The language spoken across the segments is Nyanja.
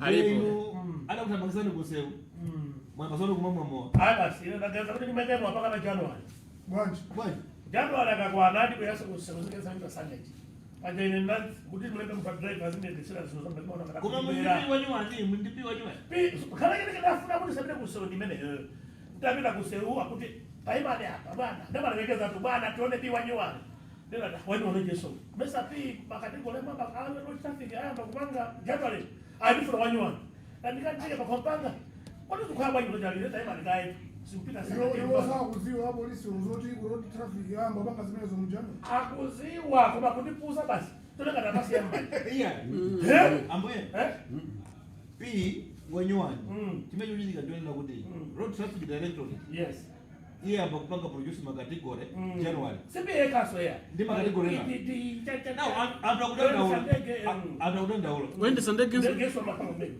alipo ana kutambakisana kuseu mwakasono kumamwa basi ndakaza kuti nimetemo mpaka na January bwanji January akakwana hadi kuyasa kusebenzeka sana Sunday anje ni nani kuti mlete mpadrive azinde desira zino zamba kama unataka kuma mwipi wanyuani mwipi wanyuani kana kile kinafuna kuti sabile kuseu nimene ndapita kuseu akuti paimane hapa bwana ndaba nawekeza tu bwana tuone bi wanyuani ndio wani wanajeso mesa pi makatiko lema bakalo no traffic haya bakupanga January alifuna wanyuani ndikanje pakopanga kwani tukaba yule jalile taima ndai simpita sana yo sawa kuziwa polisi uzoti urodi traffic yamba banga zimene zo mjana akuziwa kuba kutipuza basi tuleka nafasi ya mbali amboye P wanyuani timejulizika ndio kuti road traffic directorate yes iye amba kupanga produce makategori January sipi ekaso ya ndi makategori now amtakudanda ulo wende sandege ngeso makamo mbele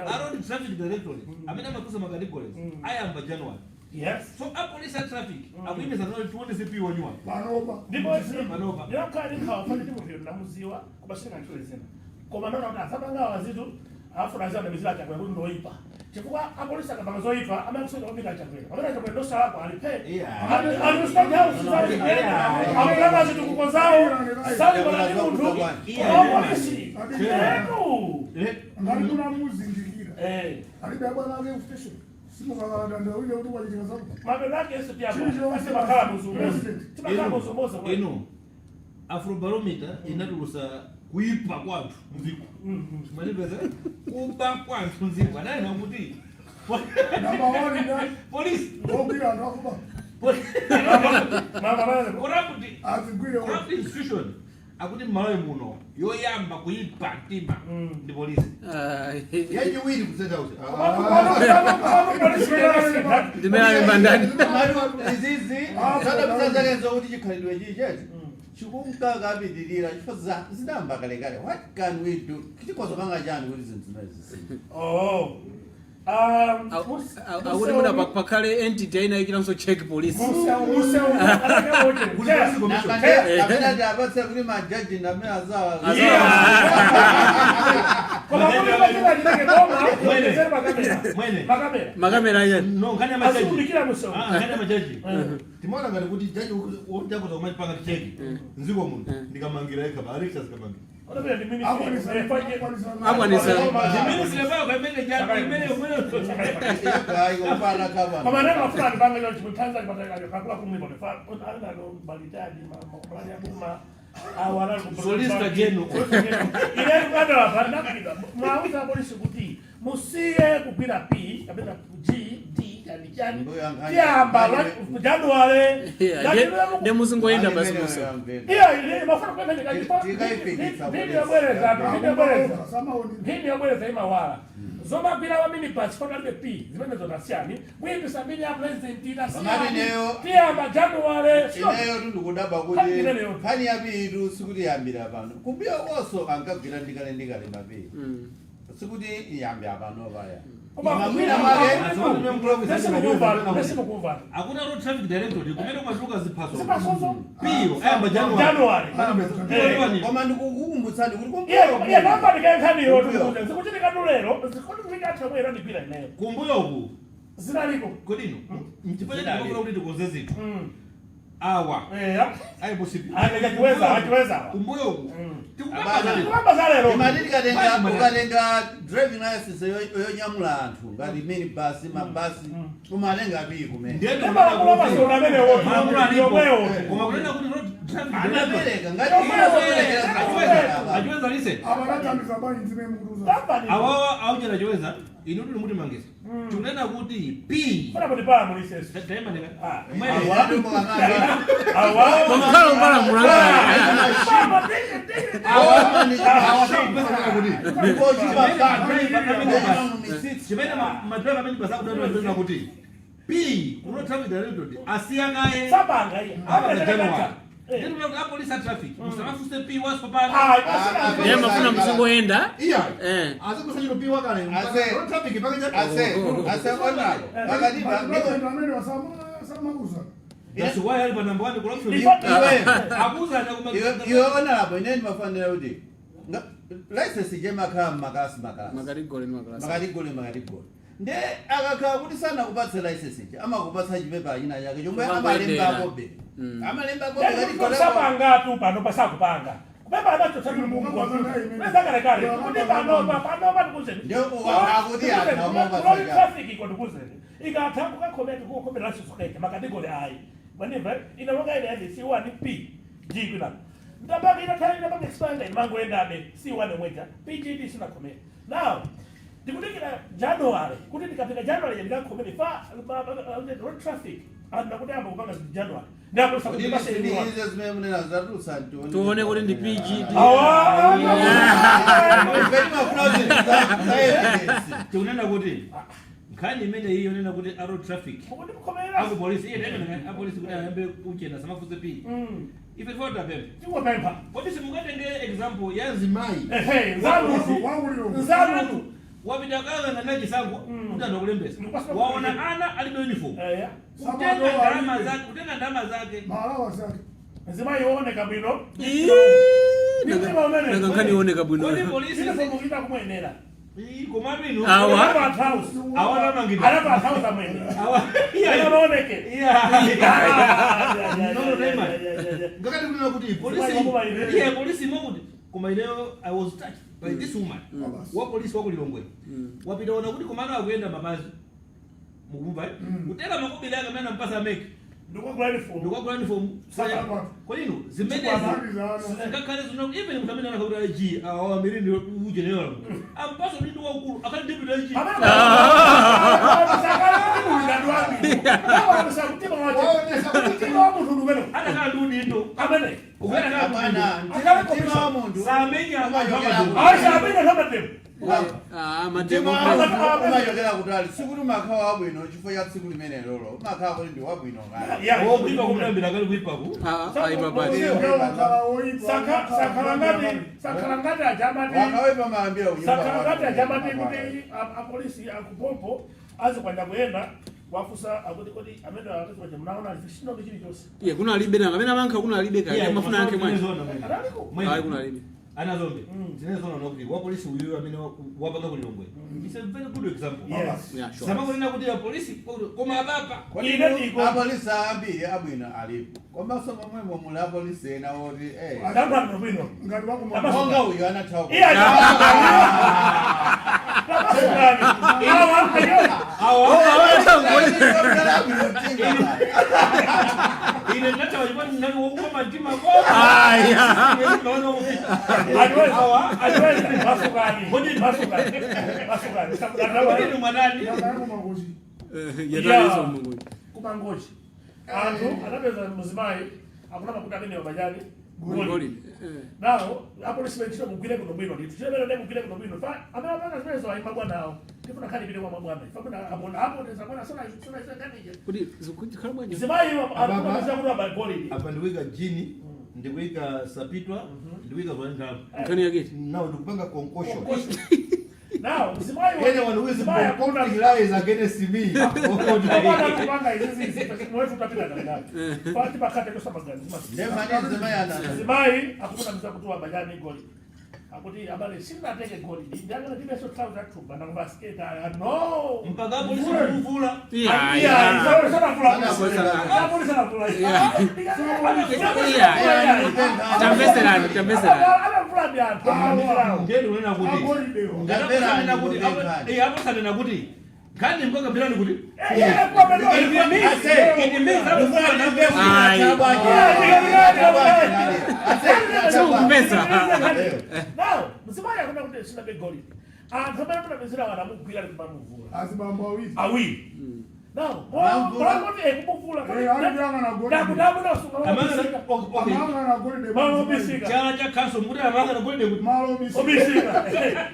around traffic directorate amena makusa makategori aya amba January yes so a police traffic akuimeza zao tuone sipi wanyuani panoba ndipo panoba yakali khawafanya ndimuvyo namuziwa kubashika ntwezena koma nona utasabanga wazitu afu razana mizila chakwe kuti ndoipa chifukwa apolisi akapanga zoipa amakusema kubika chakwe amena chakwe ndo sawa kwa alipe alistadi house amulanga zitu kukozao sali kwa mundu apolisi ngari kuna muzindikira alibaba nake station simuka ndanda ule utu kwa jinga zangu mabelake yesu pia basi makala muzumoza tibakala muzumoza eno afrobarometer inaturusa kuipa kwathu muziko malizeza kuba kwathu muziko anaye nakuti namba 1 ndani police ngobira ndakuba mama orakuti azigwire corrupt institution akuti Malawi muno yoyamba kuipa tima ndi police yajiwiri kusenda uti ndimela mbandani izizi sada msanzakenzo kuti chikhalidwe chicheti chikungaga apitirira chifoza zinamba kalekale what can we do kitikozo panga chani kuti zinthu zimezi akuti muna pakale entity ainayikiranso check police apenati apatse kuti majaji ndamene azawa makamera ye no ngani majaji timona ngati kuti jaji wojakoza kumachipanga cheki nziko muno ndikamangira eka ba Alexa zikamangira akwanisa ministry ba kwa mene jaji mene ayo pala kaba kama neno fulani banga leo chimetanza kwa kumwiba mefa anga ndo balitaji mambo ya buma awala solista geno ile ngado hapana kida mwauza polisi kuti musiye kupira P kabisa G D kanijani kiamba January ne muzingoenda basi muso ile mafano kwa mene kajipa ndio bweleza imawala zoma bila wa mini passport albe P zimene zona siani wewe sabini ya president ina siani kiamba January ineyo ndikudaba kuti pani yabiru sikuti yambira pano kumbia oso angagwira ndikale mabe sikuti iyambi apano baya hakuna road traffic directorate kumene mwazuka ziphaso zipasozo piyo ayamba January koma ndikukumbutsani kuti yeah namba ndikaenkhani yotu zikuti ndikatulero zikuti ndikathamwera ndipira ineyo kumbuyoku zinaliko kodino mchipanya ndikakula kuti ndikoze zinthu awa aiposibi akiweza kumbuyoku tikupamba zalero ukalenga driving license yonyamula anthu ngati mini basi mabasi umalenga bii kumene anapereka ngati achiweza lise abalatamiza banyi zime muruza awawa aunyera chiweza inu tuli muti mangisa tunena kuti P taima ndika mkalo mbala mulanga chimene madriver amene basa kudana kuti P kuno traffic directorate asiyanaye January ndio kwa police traffic msafuse P waso pala yema kuna mzingoenda azikusanyiro P wakale road traffic pakaja ase ona bakadiba ndamene wasama kuza that's why alba number 1 corruption iwe akuza na iwe ona hapo ineni mafanira kuti license je makhala makasi Makaligole. nde akakhala kuti sana kupatse license je amakupatsa chipepa ina yake chomwe amalemba kobe sapangatu pano pasakupanga kupepa anacho tsakulu mungu nezakale kuti pano patikuzeni traffic iko tikuzeni ikatha kukakhometa kukhomera license keke makadigole ayi manimva inalonga ile yandi C1 P G kwina ndabanga inathalira expand imangoendabe C1 mweta PGD sina khomera now ndikudikira January kuti ndikapita January ndikakhomera fa road traffic anakuti amba kupanga January ndapo sakuti basi ni hizo zimemunena zatu santo tuone kuti ndi PGD tunena kuti nkhani imene hiyo nena kuti road traffic ako polisi apolisi kuti ayambe kuchena samafuze P ife tfota pepe tingopempha polisi mukatenge example ya Zimayi nzalu wapita kanga na chisango utanda kulembesa waona ana alibe uniform kutenga ndama zake Malawi zake. Zimayi oneka bwino Nangani oneka bwino. Kodi polisi mukita kumwenera komabino awa mangida awa yaoneke ngakati kuna kuti polisi mokuti koma ileo I was touched by this woman wa polisi wako Lilongwe wapita ona kuti komana akuyenda mabazi mukumva utela makubili aka mena mpasa meke ndiko grand form kwa nino zimene ngakale zino even mtamena na kwa G awa mirindi ujenera ampaso ndindo wakulu akali deputy G ana kana ndudi ndo amene ukena kana akala komisa mundu samenya matemo umayogera kutali sikuti makhawa abwino chifo ya tsiku limene lolo makhawa kuti ndi wabwino ngala kuipa kumulambira kali kuipaku sakalangati ajamati wakawepa maambira sakalangati ajamati kuti apolisi akupompo azikwenda kuyenda wafusa akuti kodi amenda wakati waje mnaona alifishino chini chose kuna alibe nanga amene amanka kuna alibe kali mafuna yake mwanzo kuna alibe ana zombe zinezona nokuti wa polisi uyu amene wapanga ku Lilongwe it's a very good example yeah sure sababu nina kuti ya polisi koma ababa kwa nini apolisi ambiri abwino alipo koma so momwe mula polisi ena oti adamba nobino Ngati wako honga uyu anathawa ine ndata wajibani nani wokoma ndima kwa Adweza masukani Kodi mwanani yatalizo mungu kumangoji antu anapeza Muzimayi akuna makuta amene wabajani goli nawo apolisi benchito mugwire kuno bwino nditubera ne mugwire kuno bwino fa amabana zimezo ayimagwa nawo tifuna khali bile kwa mabwana ifuna abona hapo ndizabona sona kanije kodi zikuti khala bwanje Muzimayi akuna mzakuru aba goli apa ndiwika jini ndiwika sapitwa ndiwika zwandamu nkani yake nao ndikupanga concussion now Muzimayi yene wanuwizi mkona hilai za genesi mi kupanga hizi mwetu tapita ndani fati bakate ndo samagani Muzimayi akuna mzakutu abajani goli akuti abale sinda teke goli ndanga ndibe so trouser tuba na basket no mpaka polisi kuvula sana tambesera ala fulani hapa ngeni unena kuti hapo sana kuti kandi mkoka bilani kuti now Muzimayi akuna kuti sinda be goli kama mna mzira wanamugwira kumamuvula azibamba awili now mwamote ekubuvula ndakudamu na usunga amanga na goli de malo bisika chala cha kanso muri amanga na goli de malo bisika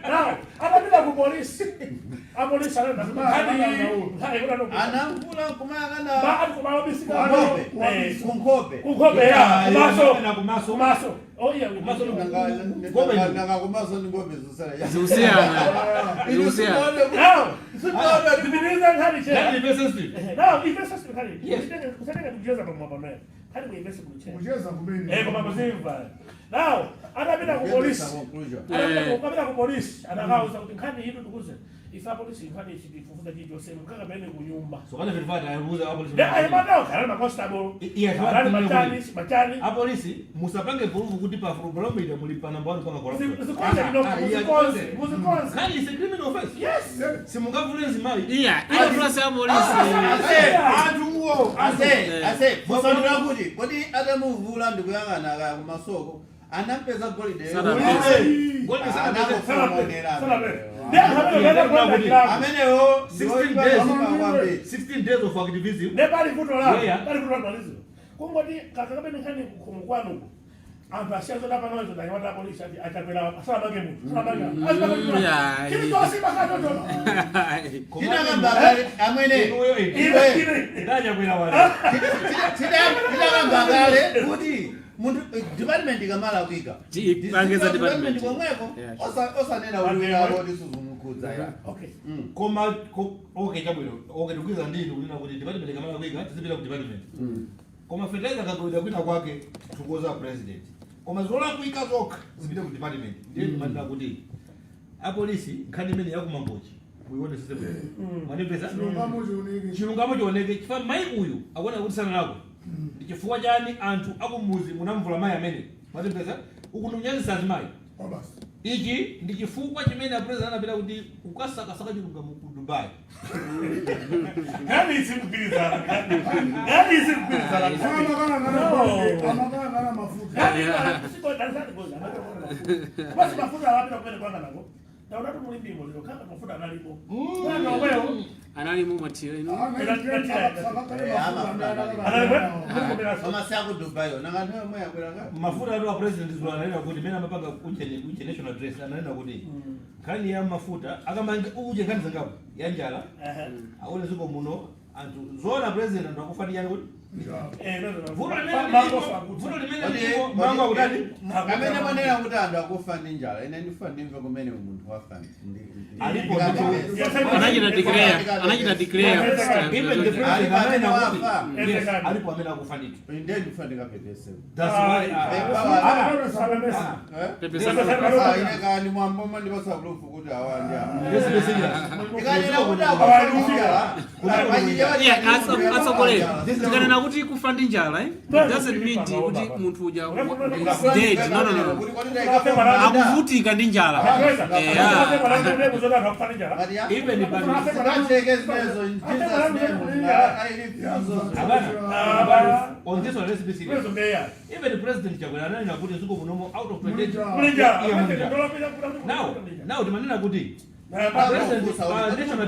now anabida ku police apolisi ana anamvula kumanga na ba ku malo bisika kunkope ya kumaso oh yeah kumaso nanga kumaso ni ngombe zosala zuhusiana now sibiriza ngani che yani pesa sisi now if pesa sisi ngani kusanga kujeza kwa mabana Kali muinvest kucheza. Kucheza kumeni. Koma mzimva. Now, anapita ku police. Anapita ku police. Anakauza kuti nkhani hii ndukuze. Ifa police nkhani ichifufuza chicho sema kaka bene kunyumba. So kana verify ayuza police. Ya bado kana constable. Kana machani. A police musapange vurugu kuti pa problem ile mulipa namba 1 kwa corruption. Muzikonze. Kani is a criminal offense. Yes. Simungavule nzimali. Yeah, ile plus ya police. Ase, musonera kuti kodi atamuvula ndikuyang'ana ku masoko anapeza golide. Golide sana amenewo 16 days of activism. Nebali kutola. Bali kutola police. Kungoti kakabene nkhani kumkwano. Antu ashazo hapa nazo na wata polisi atakwenda asala bage mtu. Asala bage. Kile tosi bakato. Kina ngamba gale amene. Ndaja kwenda wale. Kina ngamba gale kuti muntu department kamala kuika. Pangeza department. Komweko osanena ulwira rodi suzumukudza ya. Okay. Koma okay chabwino. Okay tukiza ndini kunena kuti department kamala kuika tisipita ku department. Koma fertilizer kagoida kwita kwake tukoza president. Koma zola kuika zoka zipite ku department. Ndiye mandira kuti a police nkhani imene yakumambochi muione system. Manipeza chilungamo chioneke chifa mai uyu akona kuti sana nako. Ndichifukwa chani anthu akumuzi munamvula mai amene. Manipeza ukununyaza mai. Basi. Iki ndichifukwa chimene president anapita kuti ukasaka chilungamo ku Dubai. Gani isikupilizana. Amagana mafuta. Siko danzani boza. Basi mafuta wapi na kwenda kwanga nako. Na unatu mulindimo leo kama mafuta analipo. Bwana wewe analimu matiro ino. Kama siako Dubai nangana mwe yakwera mafuta ndo president zwa anaenda kuti mena mapanga uje national dress anaenda kuti kani ya mafuta akamanga uje kani zangapo ya njala aone ziko muno antu zona president ndo akufanya yani kuti vuto limene mambo akutani amene manena kuti andu akufa ndi njala ine ndifa ndimve kumene munthu wafa alipo anachita declare even the president anaenda kuti alipo amene akufa nditu inde ndifa ndikapetese that's why ine kani mwambo ndipasa proof kuti awanja ikanena kuti tikana kuti kufa ndi njala doesn't mean kuti munthu uja is dead. No. Akuvutika ndi njala. Even if on this one, let's be serious. Even the president Chagulana na kuti zuko munomo out of president. Now the manena kuti national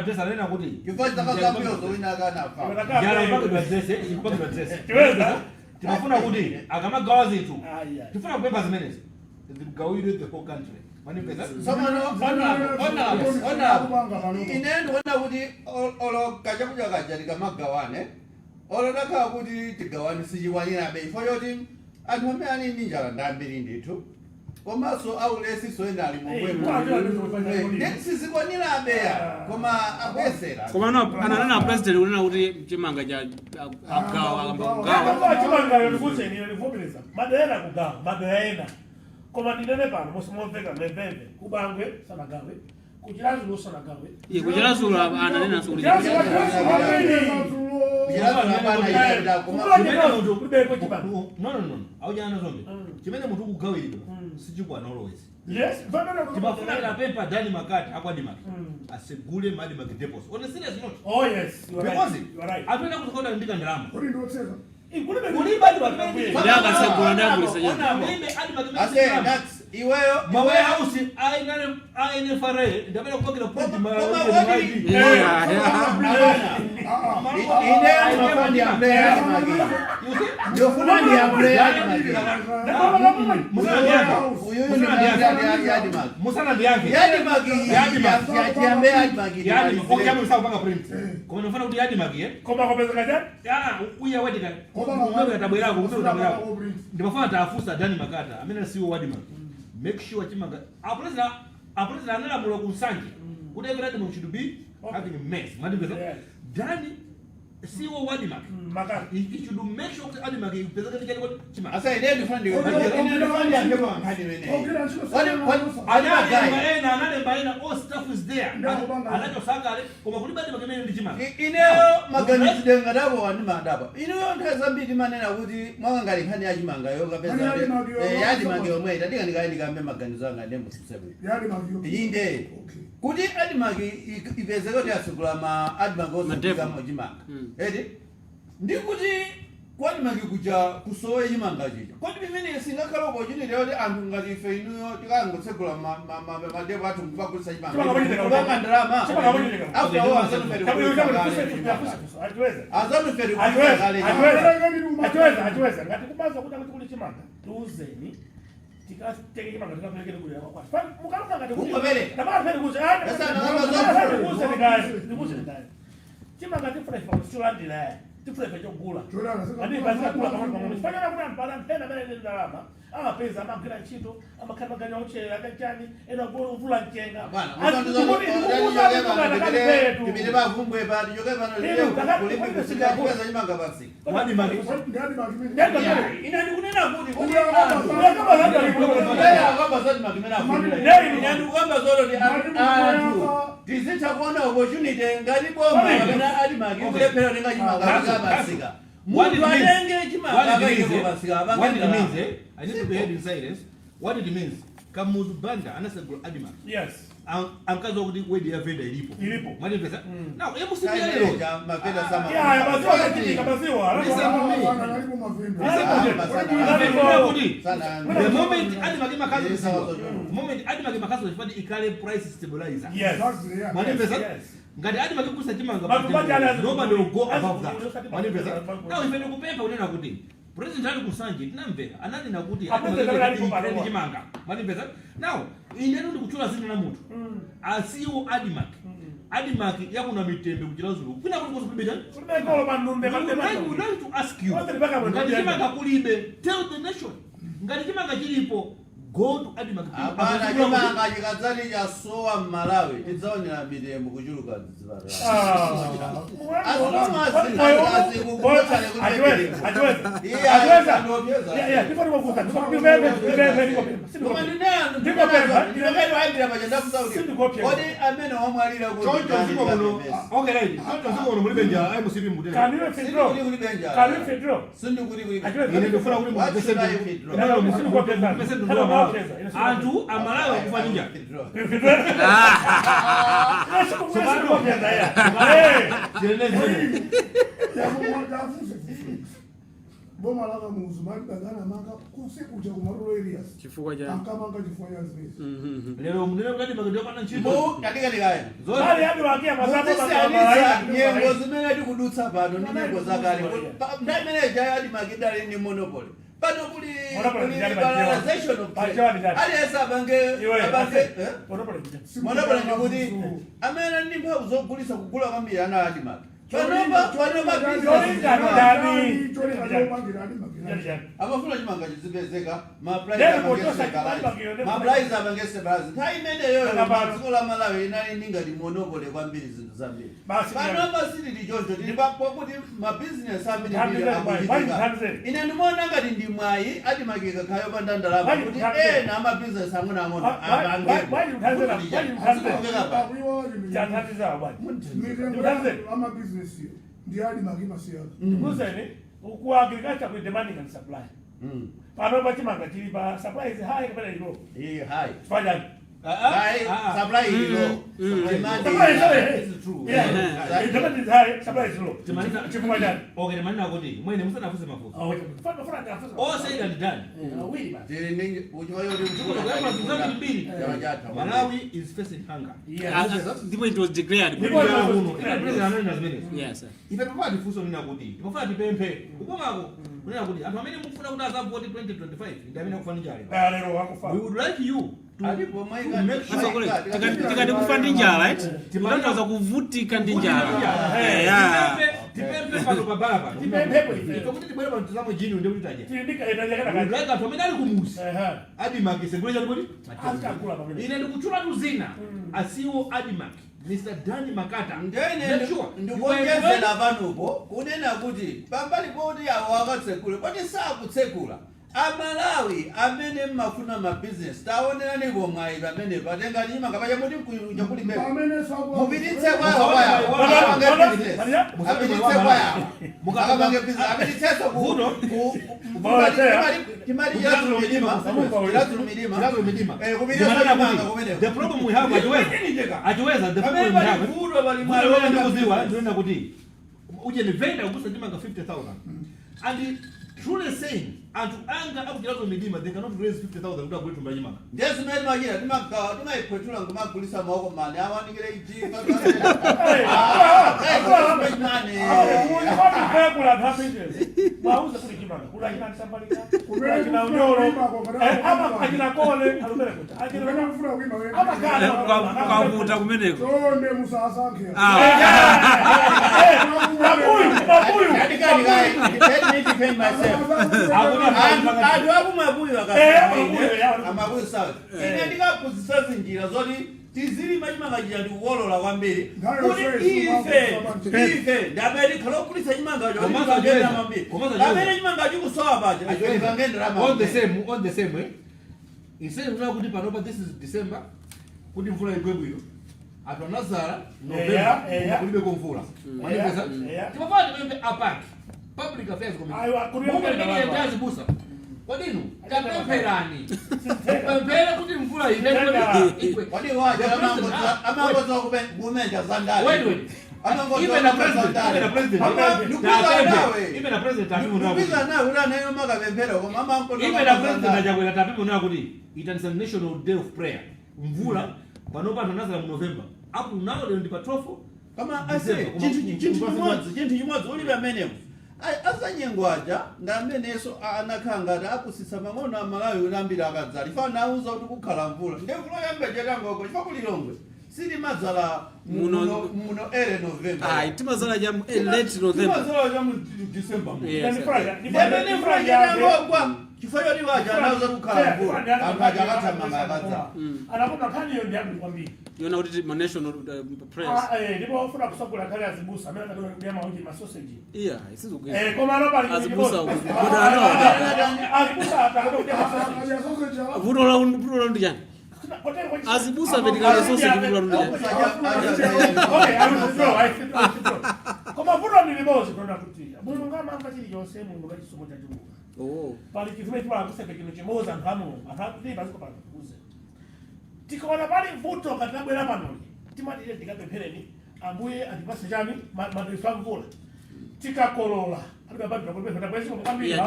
dress anena kuti kifanya kama mbio wina kana fa jara mpaka dress tunafuna kuti akamagawa zitu tufuna kubeba zimene zigawire the whole country manipeza ona inendo ona kuti olo kaja kuja kaja likamagawane olo daka kuti tigawane sijiwanira bei foyoti anthu amene ali ndi njala ndambiri ndithu komaso aulesi soenda ali mubwe sizikwanira abeya koma akwesera koma no ananena president unena kuti chimanga cha agawa akamba chimanga yolikuze ni livomereza madera kugawa madera koma ndinene pano musimomveka meveve kubangwe sana gawe kuchilazo sana gawe kuchilazo ananena suri no aujana zombe chimene munthu kugawira sichikwana always yes tibafunira pepa dani makati akwadimaki asegule madi makidepos on a serious note oh yes you are right apenda kuzokonda ndika ndalama kuri ndo tseka kuliba dibakende ndaka segula ndagulisa jana iweyo mawe house aine fare ndabela kubakira point ma ine mafandi ya player magi ndio fulani ya player magi musana ndiyange yadi magi yadi magi yadi okyamu sakupanga print koma nofana kuti yadi magi koma kopeza kaja uya wedika umwe utabwerako umwe utabwerako ndibafana taafusa dani makata amene siwo wadi magi make sure chimanga apuleza analamulo kunsanje kuti every time should be having a mess madibeza dani siwo admark you should make sure that admark ipezeka tikati kwa chima asa ine ndifandi ngema ngani wene anale baina all stuff is there anacho sakale koma kuli admark imene ndi chima ine maganizi denga dabo wani madaba ine nthaza mbiri manena kuti mwakangali nkhani ya chimanga yo kapeza admark yomwe itatika ndikaende maganizo anga ndembo tusebe inde kuti admark ipezeka kuti asukula ma admark osukula mo chimanga edi ndikuti kwani makikuja kusowe chimanga chicha kwani pimene singakhala opportunity yoti anthu ngati ife inuyo tikangotsegula madepo athu kupakulisa chimanga kupanga ndalama after all atiweza ngati kubaza kuti kuli chimanga tiuzeni tikateke chimanga tikapelekere kuli yakwa kwati mukalonga ngati ungopele nabapele kuze chimanga tifuna chilandira tifuna chogula andi bazira kula kama kama fanya kuna mpala mpena bale ndalama ama pesa ama kila chito ama kama gani oche akachani ena bora uvula nkenga tibile bavumbwe bali yoke bana leo kulipi kusika kuweza chimanga basi wadi magi inani kunena kuti kwamba zolo ni anthu tizicha kuona opportunity ngati bomba kana adimagi kulephera nenga chimanga kabasika What I need to be heard in silence. What it means? Kamuzubanda anasema adima. Yes. Ankazo kuti wedi ya venda ilipo. Mali pesa. Now, hebu sikia leo. Mapenda sama. Ya, maziwa kitika maziwa. The moment adima kima kazo ifanye ikale price stabilizer. Yes. Mali pesa. Ngati adima kikusa chimanga. Nobody will go above that. Mali pesa. Now, ifene kupepa unena kuti. President ali kusanje tinamve anali nakuti adima chimanga mali pesa now ineno ndikuchula zina na mutu asiwo admark yakuna mitembe kuchira zulu kuna kuti kuzibeda kulibekolo manumbe I would like to ask you ngati chimanga kulibe tell the nation ngati chimanga chilipo go to admark abana chimanga chikadzali cha sowa Malawi tidzaonera mitembo kuchuluka zibara Antu amalawi kufanya Boma laka muzumari bagana manga kusekuja kumarolo areas. Chifukwa cha akamanga chifanya space. Lero munene ngati magadio kana nchito. Bo katika likaya. Zali hadi wakia masaba nyengo zimene tikudutsa pano ndi nyengo zakale. Ndamene jaya hadi magidali ni monopoly. Pano kuli liberalization of trade. Ali esa bange monopoly ndikuti amene ndi mphamvu zogulisa kugula kwambiri ana hadi mag. Amafuna chimanga chizipezeka maprice abangese bazi taimene yoyo maziko la Malawi inali ningati monopoly kwambiri zinthu zambiri panopa siti ndichoncho tili pakuti mabusiness ambiri ine ndimona ngati ndi mwayi adimakika khayo pa ndandalama kuti ena amabusiness ang'onoang'ono business ndi admark masiyana. Kuzeni ku agriculture ku demanding and supply. Pano pa chimanga chili pa supply is high kapena low. High. Fanya. Supply is low. Demand is true. Yeah. Demand is high, supply is low. Chifukwa gani? Okay, manina kuti mwene musana afuse mafuta. Oh, fanya ndafuza. All said and done. Wili ba. Malawi is facing hunger. Ndipo it was declared. Yes, sir. Ife papa difuso nina kuti. Tipofuna tipemphe. Ukomako nina kuti anthu amene mufuna kuti azavoti 2025 ndamene kufana njale. Lero wakufa. We would like you alipo maika tikati kufa ndi njala tinatoza kuvutika ndi njala tipempe pano pabalapa tipempepo ife kuti tibwere pano tizamwe jini unde kuti taje tindika itajakana like anthu amene ali kumusi admark seguleza kuti atakula pamene ine ndikuchula tuzina asiwo admark Mr. Danny Makata. Ndikuongezera panopo kunena kuti pambali poti awo akatsekula poti sakutsekula Amalawi amene mmafuna mabusiness taonerani komwayi pamene patenga nyima ngapacha muti mkuja kuli mbele mupititse kwawo apititse kwawo mukapange business apititseso timali yazulu midima the problem we have atiweza the problem we have ndikuziwa kuti uje ni venda kusa ndimanga 50,000 and truly saying and to anger up to midima they cannot raise 50,000 kuda kwetu mbanyima ndesi mali majira timagawa timaipetula ngomagulisa maoko mane awanikire ijika Kamuta kumeneko. Tonde musasanke. Ndikakuzisa zinjira zoti tizili machima ngajira ndikuwolola kwambiri kuti ife ndabedi khala okulisa chimanga ndabedi chimanga chikusowa paja on the same way instead of kuti panopa this is December kuti mvula igwe bwino atonazara November kulibe kumvula manipeza timafanya timembe apart public affairs committee ndazi busa wadinu tapemperani pempera kuti mvula igwe wadi waja amangoza kumenda zandali even a president ajakwera tapipo nayo kuti it is a national day of prayer mvula panopa tonazara mu November apo nawo lero ndi pa 12 kama ase chinthu chimodzi ulibe amenewo asanyengwaja ndameneso anakhangata akusisa mang'ono Amalawi ulambira akadzala ifa nauza kuti kukhala mvula ndemvula yambejekangoko ifa kulilongwe sili mazala muno ere November timazala jam late November timazala jam December ndemene mvula yangokwa chifayo liwaja anauza kukhala mvula akaja akatamanga akadzala anakona kani yo ndiambi kwambiri yona kuti national press ndipo ufuna kusakula kale azibusa amene anakona kunyama onje ma sausage isizokwe koma no pali azibusa azibusa atakona kunyama vuno la ndijani azibusa verikale sausage vuno la ndijani koma vuno nilibozi kona kutia muno ngama amba chili yose mungu bachisomo cha Mungu pali kifime twa kusebe kino chimoza nkano atati baziko pali kuze tikaona pali mvuto katabwera panoli timatire tikapemphereni ambuye andipase chani madrifa mvula tikakolola aliba bado kupempha kwa sababu kwambia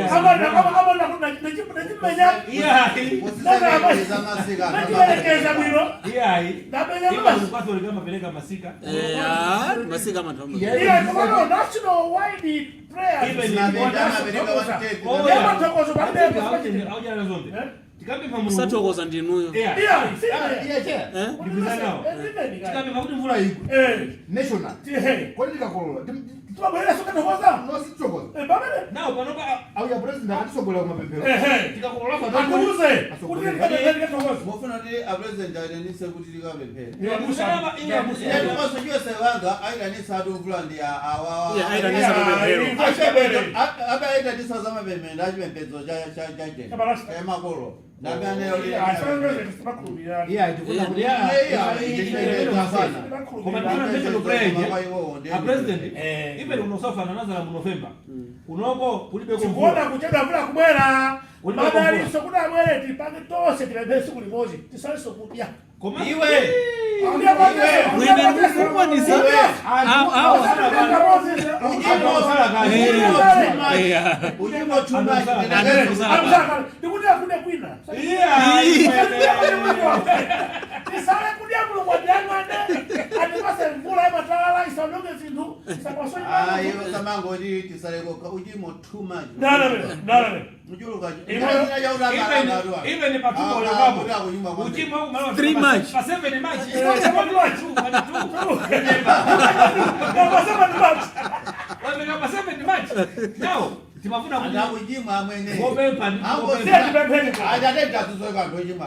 kama nakeleza mwiro mapeleka masika masika matamba kama national wide prayer even satokoza ndinuyo tikapemba kuti mvula igwe national kodi tikakolola tubabwera soka tokoza no sitokoza babele nawo panopa auya president atisogola kumapempero tikakolola atuze kuti ndikatokoza mofuna ndi a president ayitanise kuti likapempera musa sevanga ayitanisa atu mvula ndi awawa ayitanisa kupempero abayitanisa zamapemendo achipembedzo chamakolo even unosofana nazala mu November unoko kulibe kuona kucheda vula kumwera madali sokuda mwere tipange tose tilebese kulimozi tisaliso kudia iwe mwene mkubwa ni sana ujimo chuma ndikudia kudia kwina tisale kudia kulo kwa diamande atipase mvula ema talala isondoge zindu sakosoni iwe samango di tisaleko ujimo chuma nalale mjuluka even patuko le babo ujimo au mara 3 match pa 7 match now timafuna kuja ujimo amwene ngobe pandi ajadeta tuzoeka ndo ujimo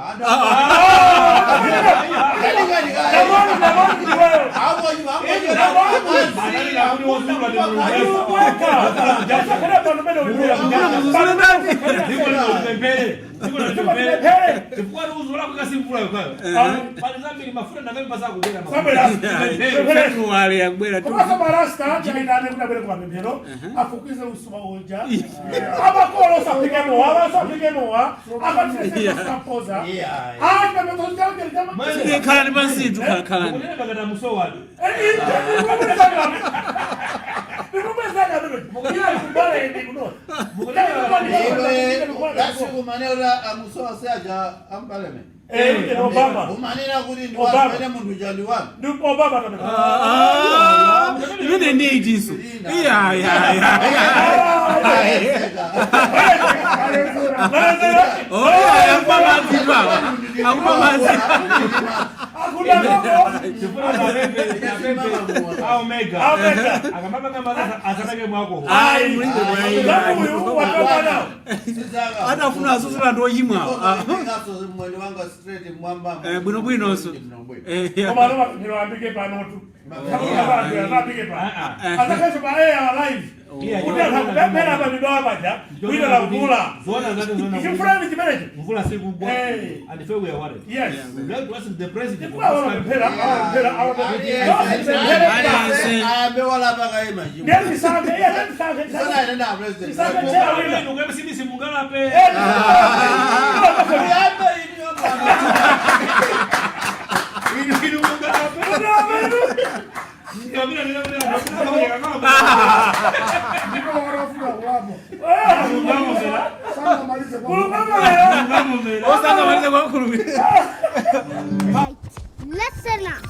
Listen up.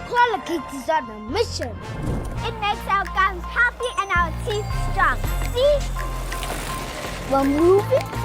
Qualities is on a mission. It makes our gums happy and our teeth strong. See? We're moving